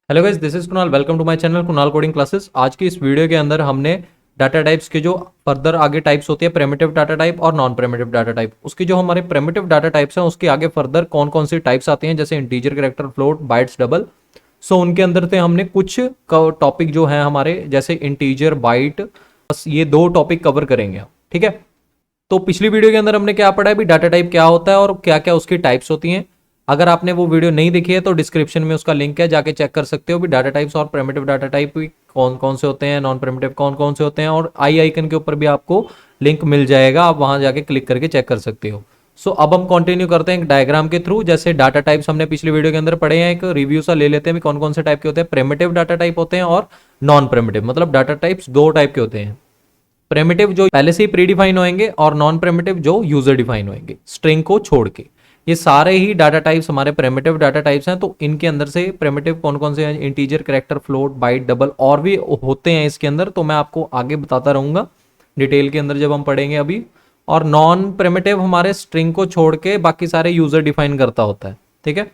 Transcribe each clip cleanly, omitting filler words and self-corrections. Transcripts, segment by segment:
Hello guys, this is Kunal. Welcome to my channel Kunal coding classes. आज की इस video के अंदर हमने डाटा टाइप्स के जो फर्दर आगे टाइप्स होती है, प्रिमिटिव डाटा टाइप और नॉन प्रिमिटिव डाटा टाइप, उसकी जो हमारे प्रिमिटिव डाटा टाइप्स हैं उसके आगे फर्दर कौन कौन सी टाइप्स आती हैं, जैसे integer, character, float, bytes, double. So उनके अंदर से हमने कुछ टॉपिक जो है हमारे, जैसे इंटीजर, बाइट, बस ये दो टॉपिक कवर करेंगे हम। ठीक है। तो पिछली वीडियो के अंदर हमने क्या पढ़ा है भी, डाटा टाइप क्या होता है और क्या क्या उसकी टाइप्स होती हैं। अगर आपने वो वीडियो नहीं देखी है तो डिस्क्रिप्शन में उसका लिंक है, जाके चेक कर सकते हो भी डाटा टाइप्स और प्रिमिटिव डाटा टाइप कौन कौन से होते हैं, नॉन प्रिमिटिव कौन कौन से होते हैं, और आई आइकन के ऊपर भी आपको लिंक मिल जाएगा, आप वहां जाके क्लिक करके चेक कर सकते हो। सो अब हम कंटिन्यू करते हैं एक डायग्राम के थ्रू। जैसे डाटा टाइप्स हमने पिछली वीडियो के अंदर पढ़े हैं, एक रिव्यू सा ले लेते हैं कौन कौन से टाइप के होते हैं। प्रिमिटिव डाटा टाइप होते हैं और नॉन प्रिमिटिव, मतलब डाटा टाइप्स दो टाइप के होते हैं। प्रिमिटिव जो पहले से ही प्री डिफाइन होंगे और नॉन प्रिमिटिव जो यूजर डिफाइन होंगे स्ट्रिंग को छोड़ के। ये सारे ही डाटा टाइप्स हमारे प्रिमिटिव डाटा टाइप्स हैं। तो इनके अंदर से प्रिमिटिव कौन कौन से हैं, integer, character, float, byte, double, और भी होते हैं इसके अंदर, तो मैं आपको आगे बताता रहूंगा डिटेल के अंदर जब हम पढ़ेंगे अभी। और नॉन प्रिमिटिव हमारे स्ट्रिंग को छोड़ के बाकी सारे यूजर डिफाइन करता होता है। ठीक है,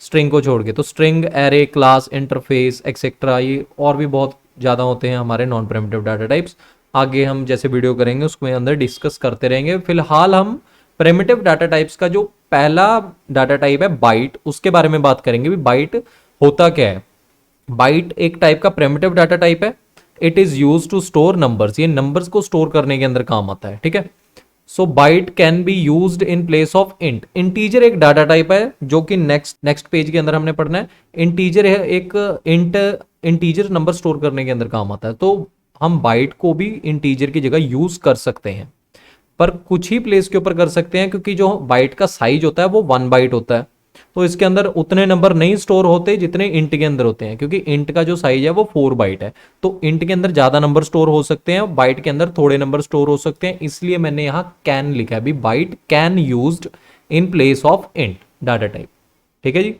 स्ट्रिंग को छोड़ के तो string, array, class, interface, etcetera, ये और भी बहुत ज़्यादा होते हैं हमारे नॉन प्रिमिटिव डाटा टाइप्स। आगे हम जैसे वीडियो करेंगे उसमें अंदर डिस्कस करते रहेंगे। फिलहाल हम प्रिमिटिव डाटा टाइप्स का जो पहला डाटा टाइप है बाइट, उसके बारे में बात करेंगे भी बाइट होता क्या है। बाइट एक टाइप का प्रिमिटिव डाटा टाइप है। It is use to store numbers, ये नंबर्स को स्टोर करने के अंदर काम आता है। ठीक है। So byte can be used in place of int. Integer एक डाटा टाइप है जो कि नेक्स्ट पेज के अंदर हमने पढ़ना है। इंटीजर है एक इंटीजर नंबर स्टोर करने के अंदर काम आता है। तो हम बाइट को भी इंटीजर की जगह यूज कर सकते हैं, पर कुछ ही प्लेस के ऊपर कर सकते हैं, क्योंकि जो बाइट का साइज होता है वो 1 बाइट होता है। तो इसके अंदर उतने नंबर नहीं स्टोर होते जितने इंट के अंदर होते हैं, क्योंकि इंट का जो साइज है वो 4 बाइट है। तो इंट के अंदर ज्यादा नंबर स्टोर हो सकते हैं, बाइट के अंदर थोड़े नंबर स्टोर हो सकते हैं। इसलिए मैंने यहाँ कैन लिखा है भी, byte can used in place of int data type. ठीक है जी।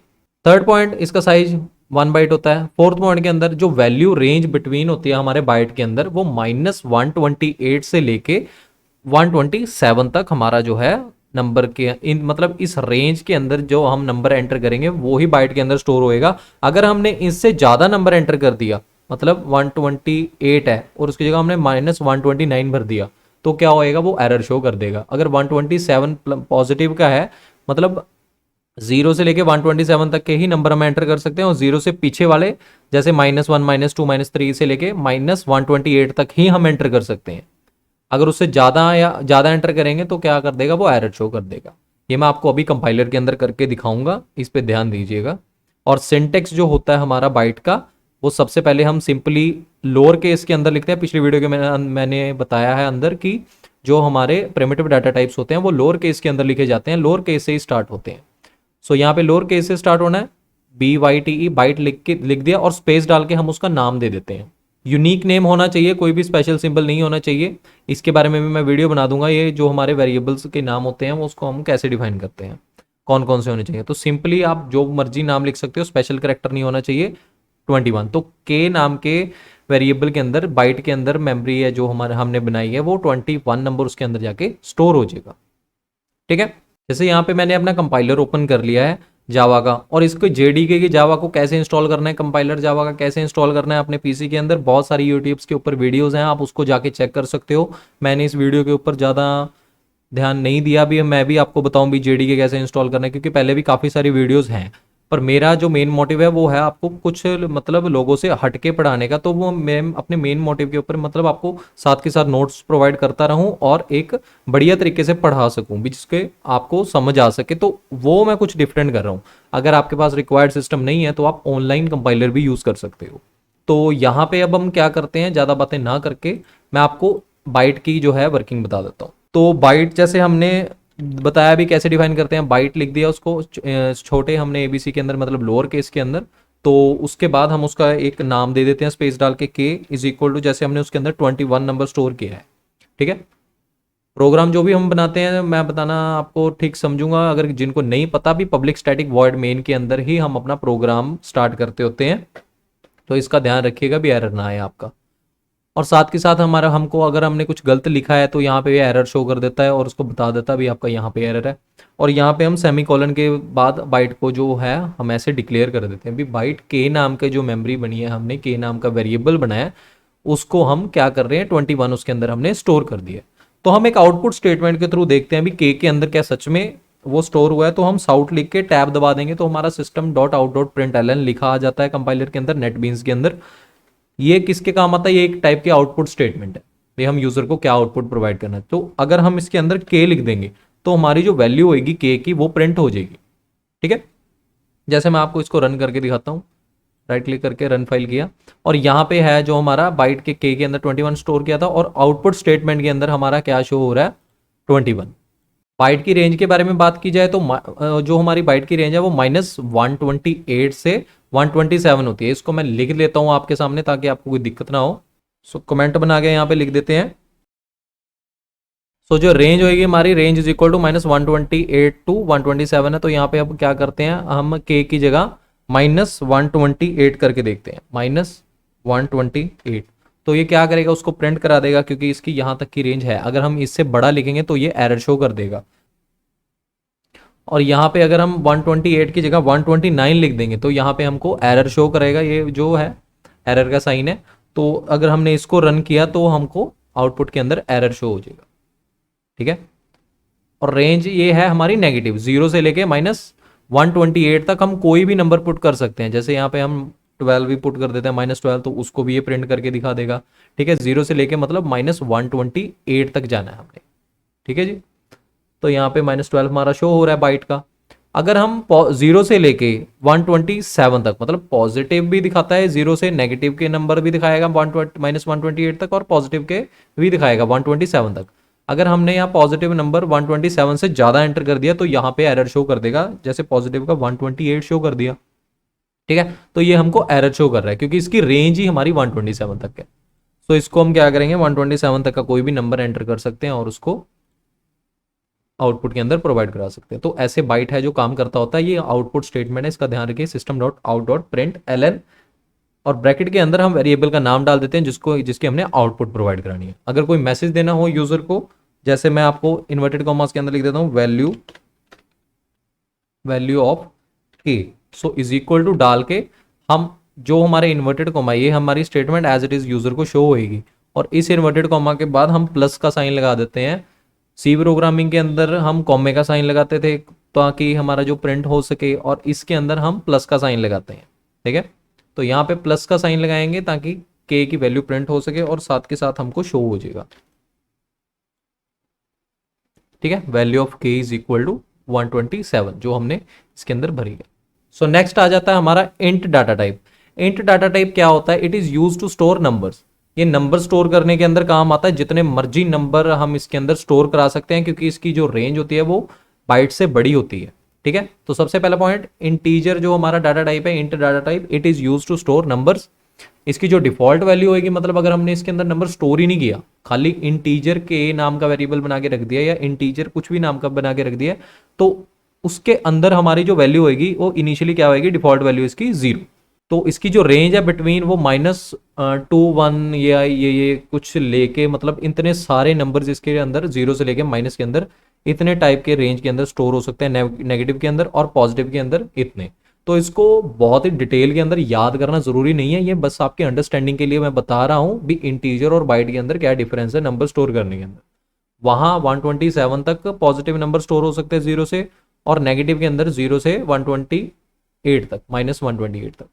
थर्ड पॉइंट, इसका साइज 1 बाइट होता है। फोर्थ पॉइंट के अंदर जो वैल्यू रेंज बिटवीन होती है हमारे बाइट के अंदर, वो -128 से लेके 127 तक हमारा जो है नंबर के इन, मतलब इस रेंज के अंदर जो हम नंबर एंटर करेंगे वो ही बाइट के अंदर स्टोर होएगा। अगर हमने इससे ज्यादा नंबर एंटर कर दिया, मतलब 128 है और उसकी जगह हमने -129 भर दिया, तो क्या होएगा, वो एरर शो कर देगा। अगर 127 पॉजिटिव का है, मतलब 0 से लेके 127 तक के ही नंबर हम एंटर कर सकते हैं, और 0 से पीछे वाले जैसे -1, -2, -3 से लेके -128 तक ही हम एंटर कर सकते हैं। अगर उससे ज़्यादा या ज़्यादा एंटर करेंगे तो क्या कर देगा, वो एरर शो कर देगा। ये मैं आपको अभी कंपाइलर के अंदर करके दिखाऊंगा, इस पे ध्यान दीजिएगा। और सिंटेक्स जो होता है हमारा बाइट का, वो सबसे पहले हम सिंपली लोअर केस के अंदर लिखते हैं। पिछली वीडियो के मैंने बताया है अंदर कि जो हमारे प्रिमिटिव डाटा टाइप्स होते हैं वो लोअर केस के अंदर लिखे जाते हैं, लोअर केस से ही स्टार्ट होते हैं। सो यहाँ पे लोअर केस से स्टार्ट होना है, BYTE, बाइट लिख दिया और स्पेस डाल के हम उसका नाम दे देते हैं। यूनिक नेम होना चाहिए, कोई भी स्पेशल सिंबल नहीं होना चाहिए। इसके बारे में भी मैं वीडियो बना दूंगा, ये जो हमारे वेरिएबल्स के नाम होते हैं वो उसको हम कैसे डिफाइन करते हैं, कौन कौन से होने चाहिए। तो सिंपली आप जो मर्जी नाम लिख सकते हो, स्पेशल करेक्टर नहीं होना चाहिए। 21 तो के नाम के वेरिएबल के अंदर, बाइट के अंदर मेमोरी है जो हमारे हमने बनाई है, वो 21 नंबर उसके अंदर जाके स्टोर हो जाएगा। ठीक है। जैसे यहाँ पे मैंने अपना कंपाइलर ओपन कर लिया है जावा का, और इसको जेडीके की जावा को कैसे इंस्टॉल करना है, कंपाइलर जावा का कैसे इंस्टॉल करना है अपने पीसी के अंदर, बहुत सारी यूट्यूब्स के ऊपर वीडियोस हैं, आप उसको जाके चेक कर सकते हो। मैंने इस वीडियो के ऊपर ज़्यादा ध्यान नहीं दिया, भी मैं भी आपको बताऊं भी जेडीके कैसे इंस्टॉल करना है, क्योंकि पहले भी काफ़ी सारी वीडियोज़ हैं। पर मेरा जो मेन मोटिव है वो है आपको कुछ मतलब लोगों से हटके पढ़ाने का। तो वो मैं अपने मेन मोटिव के ऊपर मतलब आपको साथ के साथ नोट्स प्रोवाइड करता रहूं और एक बढ़िया तरीके से पढ़ा सकूं भी, जिसके आपको समझ आ सके। तो वो मैं कुछ डिफरेंट कर रहा हूं। अगर आपके पास रिक्वायर्ड सिस्टम नहीं है तो आप ऑनलाइन कंपाइलर भी यूज़ कर सकते हो। तो यहाँ पे अब हम क्या करते हैं, ज़्यादा बातें ना करके मैं आपको बाइट की जो है वर्किंग बता देता हूँ। तो बाइट जैसे हमने बताया भी कैसे डिफाइन करते हैं, बाइट लिख दिया उसको छोटे हमने एबीसी के अंदर, मतलब लोअर केस के अंदर। तो उसके बाद हम उसका एक नाम दे देते हैं स्पेस डाल के, के इज इक्वल टू, जैसे हमने उसके अंदर 21 नंबर स्टोर किया है। ठीक है। प्रोग्राम जो भी हम बनाते हैं मैं बताना आपको ठीक समझूंगा, अगर जिनको नहीं पता भी, पब्लिक स्टैटिक वॉइड मेन के अंदर ही हम अपना प्रोग्राम स्टार्ट करते होते हैं। तो इसका ध्यान रखिएगा भी एरर ना आए आपका। और साथ के साथ हमारा हमको अगर हमने कुछ गलत लिखा है तो यहाँ पे ये एरर शो कर देता है और उसको बता देता है भी आपका यहाँ पे एरर है। और यहाँ पे हम सेमीकोलन के बाद बाइट को जो है हम ऐसे डिक्लेयर कर देते हैं भी बाइट के नाम के जो मेमोरी बनी है, हमने के नाम का वेरिएबल बनाया है, उसको हम क्या कर रहे हैं 21 उसके अंदर हमने स्टोर कर दिया। तो हम एक आउटपुट स्टेटमेंट के थ्रू देखते हैं भी के अंदर क्या सच में वो स्टोर हुआ है। तो हम साउट लिख के टैब दबा देंगे तो हमारा system dot out dot print L N लिखा आ जाता है कंपाइलर के अंदर, नेटबीन्स के अंदर। ये किसके काम आता है? ये एक टाइप की आउटपुट स्टेटमेंट है, ये हम यूजर को क्या आउटपुट प्रोवाइड करना है। तो अगर हम इसके अंदर के लिख देंगे तो हमारी जो वैल्यू होगी के की वो प्रिंट हो जाएगी। ठीक है, जैसे मैं आपको इसको रन करके दिखाता हूँ। राइट क्लिक करके रन फाइल किया और यहाँ पे है जो हमारा बाइट के अंदर 21 स्टोर किया था और आउटपुट स्टेटमेंट के अंदर हमारा क्या शो हो रहा है? 21। बाइट की रेंज के बारे में बात की जाए तो जो हमारी बाइट की रेंज है वो -128 से 127 होती है। इसको मैं लिख लेता हूं आपके सामने ताकि आपको कोई दिक्कत ना हो। सो कमेंट बना के यहाँ पे लिख देते हैं। सो जो रेंज होगी हमारी, range is equal to -128 to 127 है। तो यहाँ पे अब क्या करते हैं, हम के की जगह -128 करके देखते हैं, -128। तो ये क्या करेगा, उसको प्रिंट करा देगा क्योंकि इसकी यहाँ तक की रेंज है। अगर हम इससे बड़ा लिखेंगे तो ये एरर शो कर देगा। और यहाँ पे अगर हम 128 की जगह 129 लिख देंगे तो यहाँ पे हमको एरर शो करेगा, ये जो है एरर का साइन है। तो अगर हमने इसको रन किया तो हमको आउटपुट के अंदर एरर शो हो जाएगा। ठीक है, और रेंज ये है हमारी नेगेटिव, 0 से लेके -128 तक हम कोई भी नंबर पुट कर सकते हैं। जैसे यहाँ पे हम 12 भी पुट कर देते हैं, -12, तो उसको भी ये प्रिंट करके दिखा देगा। ठीक है, 0 से लेके मतलब -128 तक जाना है हमने। ठीक है जी, तो यहाँ पे -12 हमारा शो हो रहा है बाइट का। अगर हम 0 से लेके 127 तक, मतलब पॉजिटिव भी दिखाता है, 0 से नेगेटिव के नंबर भी दिखाएगा -128 तक और पॉजिटिव के भी दिखाएगा 127 तक। अगर हमने यहाँ पॉजिटिव नंबर 127 से ज़्यादा एंटर कर दिया तो यहाँ पे एरर शो कर देगा, जैसे पॉजिटिव का 128 शो कर दिया। ठीक है, तो ये हमको एरर शो कर रहा है क्योंकि इसकी रेंज ही हमारी 127 तक है। तो इसको हम क्या करेंगे, 127 तक का कोई भी नंबर एंटर कर सकते हैं और उसको आउटपुट के अंदर प्रोवाइड करा सकते हैं। तो ऐसे बाइट है जो काम करता होता है। ये आउटपुट स्टेटमेंट है, इसका ध्यान रखिए, system dot out dot print L N, और ब्रैकेट के अंदर हम वेरिएबल का नाम डाल देते हैं जिसकी हमने आउटपुट प्रोवाइड करानी है। अगर कोई मैसेज देना हो यूजर को, जैसे मैं आपको इन्वर्टेड कॉमास के अंदर लिख देता हूँ वैल्यू ऑफ के, सो इज इक्वल टू डाल के हम जो हमारे इन्वर्टेड कॉमा, ये हमारी statement as it is user को शो होएगी। और इस इन्वर्टेड कॉमा के बाद हम प्लस का साइन लगा देते हैं। सी प्रोग्रामिंग के अंदर हम कॉमे का साइन लगाते थे ताकि हमारा जो प्रिंट हो सके, और इसके अंदर हम प्लस का साइन लगाते हैं। ठीक है, तो यहाँ पे प्लस का साइन लगाएंगे ताकि के की वैल्यू प्रिंट हो सके और साथ के साथ हमको शो हो जाएगा। ठीक है, वैल्यू ऑफ के इज इक्वल टू 127 जो हमने इसके अंदर भरी है। सो नेक्स्ट आ जाता है हमारा int data type. Int data type क्या होता है? It is use to store numbers. ये नंबर स्टोर करने के अंदर काम आता है, जितने मर्जी नंबर हम इसके अंदर स्टोर करा सकते हैं क्योंकि इसकी जो रेंज होती है वो बाइट से बड़ी होती है। ठीक है, तो सबसे पहला पॉइंट, इंटीजर जो हमारा डाटा टाइप है, int data type, it is use to store numbers. इसकी जो डिफॉल्ट वैल्यू होगी, मतलब अगर हमने इसके अंदर नंबर स्टोर ही नहीं किया, खाली इंटीजर के नाम का वेरिएबल बना के रख दिया या इंटीजर कुछ भी नाम का बना के रख दिया, तो उसके अंदर हमारी जो वैल्यू होगी वो इनिशियली क्या होगी, डिफॉल्ट वैल्यू इसकी 0। तो इसकी जो रेंज है बिटवीन वो -2 1 या ये कुछ लेके, मतलब इतने सारे नंबर्स इसके अंदर 0 से लेके माइनस के अंदर इतने टाइप के रेंज के अंदर स्टोर हो सकते हैं, नेगेटिव के अंदर और पॉजिटिव के अंदर इतने। तो इसको बहुत ही डिटेल के अंदर याद करना जरूरी नहीं है, ये बस आपके अंडरस्टैंडिंग के लिए मैं बता रहा हूँ भी इंटीजर और बाइट के अंदर क्या डिफरेंस है नंबर स्टोर करने के अंदर। वहाँ 127 तक पॉजिटिव नंबर स्टोर हो सकते हैं 0 से, और नेगेटिव के अंदर 0 से 128 तक, -128 तक।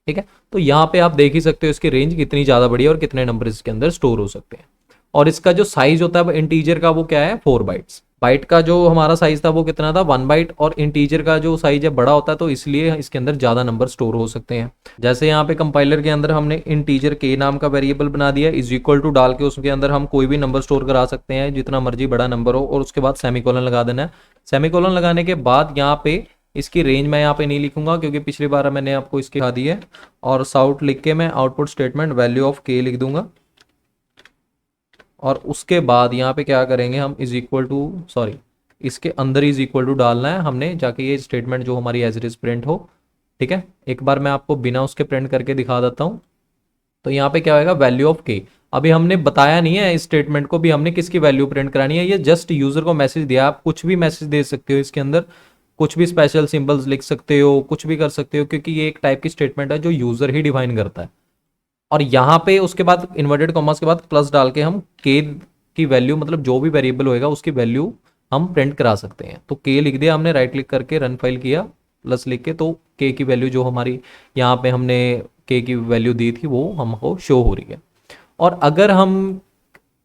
ठीक है, तो यहाँ पे आप देख ही सकते हो इसकी रेंज कितनी ज़्यादा बड़ी है और कितने नंबर इसके अंदर स्टोर हो सकते हैं। और इसका जो साइज होता है इंटीजर का वो क्या है, 4 बाइट्स। बाइट का जो हमारा साइज था वो कितना था, 1 बाइट, और इंटीजर का जो साइज है बड़ा होता है, तो इसलिए इसके अंदर ज़्यादा नंबर स्टोर हो सकते हैं। जैसे यहाँ पे कंपाइलर के अंदर हमने इंटीजर के नाम का वेरिएबल बना दिया, इज इक्वल टू डाल के उसके अंदर हम कोई भी नंबर स्टोर करा सकते हैं जितना मर्जी बड़ा नंबर हो, और उसके बाद सेमीकोलन लगा देना है। सेमीकोलन लगाने के बाद यहाँ पे इसकी रेंज मैं यहाँ पे नहीं लिखूंगा क्योंकि पिछली बार मैंने आपको इसकी दिखा दी है, और साउट लिख के मैं आउटपुट स्टेटमेंट वैल्यू ऑफ के लिख दूंगा। और उसके बाद यहाँ पे क्या करेंगे हम, इज इक्वल टू, सॉरी, इसके अंदर इज इक्वल टू डालना है हमने, जाके ये स्टेटमेंट जो हमारी एज इट इज प्रिंट हो। ठीक है, एक बार मैं आपको बिना उसके प्रिंट करके दिखा देता हूँ। तो यहाँ पे क्या होगा, वैल्यू ऑफ के। अभी हमने बताया नहीं है इस स्टेटमेंट को भी हमने किसकी वैल्यू प्रिंट करानी है, ये जस्ट यूजर को मैसेज दिया। आप कुछ भी मैसेज दे सकते हो इसके अंदर, कुछ भी स्पेशल सिंबल्स लिख सकते हो, कुछ भी कर सकते हो, क्योंकि ये एक टाइप की स्टेटमेंट है जो यूजर ही डिफाइन करता है। और यहाँ पे उसके बाद इन्वर्टेड कॉमास के बाद प्लस डाल के हम के की वैल्यू, मतलब जो भी वेरिएबल होएगा उसकी वैल्यू हम प्रिंट करा सकते हैं। तो के लिख दिया हमने, राइट क्लिक करके रन फाइल किया, प्लस लिख के, तो के की वैल्यू जो हमारी यहाँ पे हमने के की वैल्यू दी थी वो हमको शो हो रही है। और अगर हम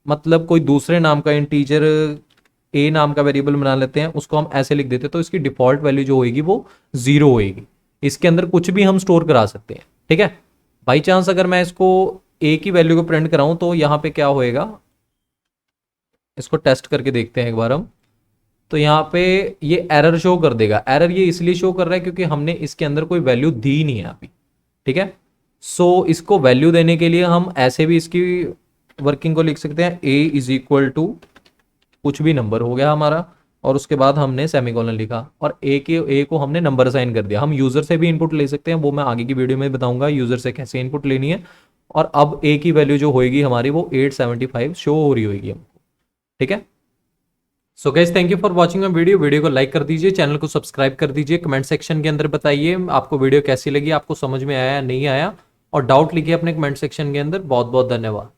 मतलब कोई दूसरे नाम का इंटीजर ए नाम का वेरिएबल बना लेते हैं, उसको हम ऐसे लिख देते हैं, तो इसकी डिफॉल्ट वैल्यू जो होगी वो 0 होगी। इसके अंदर कुछ भी हम स्टोर करा सकते हैं, ठीक है। बाई चांस अगर मैं इसको ए की वैल्यू को प्रिंट कराऊं तो यहाँ पे क्या होएगा, इसको टेस्ट करके देखते हैं एक बार हम। तो यहाँ पे ये एरर शो कर देगा। एरर ये इसलिए शो कर रहा है क्योंकि हमने इसके अंदर कोई वैल्यू दी नहीं है अभी, ठीक है। सो इसको वैल्यू देने के लिए हम ऐसे भी इसकी वर्किंग को लिख सकते हैं, ए इज इक्वल टू कुछ भी नंबर हो गया हमारा, और उसके बाद हमने सेमीकोलन लिखा और ए को हमने नंबर असाइन कर दिया। हम यूजर से भी इनपुट ले सकते हैं, वो मैं आगे की वीडियो में बताऊंगा यूजर से कैसे इनपुट लेनी है। और अब ए की वैल्यू जो होगी हमारी वो 875 शो हो रही होगी हमको, ठीक है। So guys, thank you for watching my video. Video को लाइक कर दीजिए, चैनल को सब्सक्राइब कर दीजिए, कमेंट सेक्शन के अंदर बताइए आपको वीडियो कैसी लगी, आपको समझ में आया या नहीं आया, और डाउट लिखिए अपने कमेंट सेक्शन के अंदर। बहुत बहुत धन्यवाद।